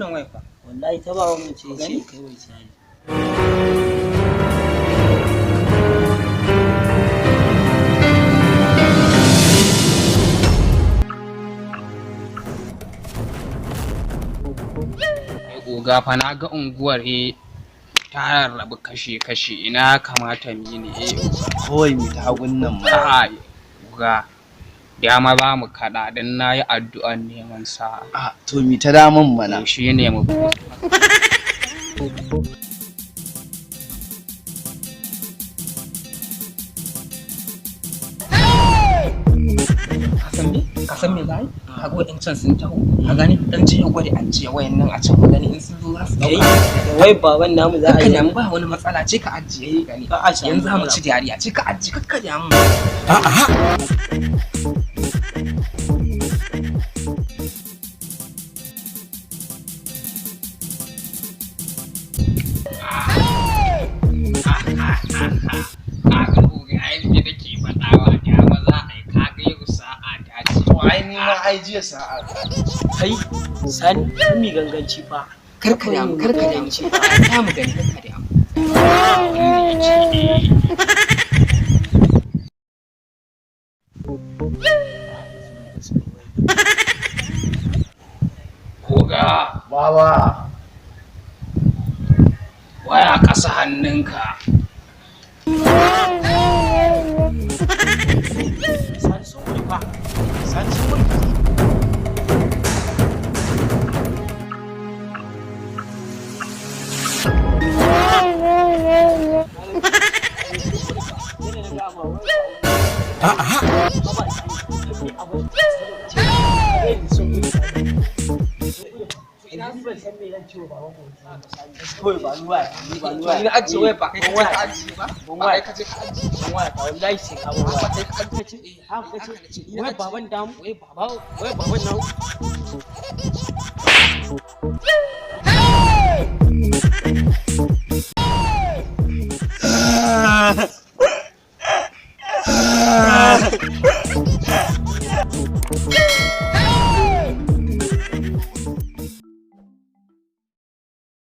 wannan waya fa. Wallahi ta ba mun ce sai kai wai sai. Oga fa na ga unguwar ta rarrabu kashe ina kamata mu yi ne kawai mu ta hagun nan ma. Ai oga dama za mu kaɗa don na yi addu'an neman sa'a. To mi ta daman mana. Shi ne mu ka san me zai ka ga wadancan sun taho ka gani dan ce gwada an ce wayan nan a can ka gani in sun zo za su dauka Wai baban namu za a yi. kakka ba wani matsala ce ka ajiye gani yanzu za mu ci dariya ce ka ajiye kakka da mu ai jiya sa'a Kai sani mi ganganci fa. karka da mu ta mu gani karka da mu Oga baba waya kasa hannunka. Sani sun wuri fa. Sani sun wuri. ina ajiye waya ba kai ka ajiye ba ba kai ka ajiye Wallahi sai ka ba kai ka kace haka kace wai baban damu wai baban namu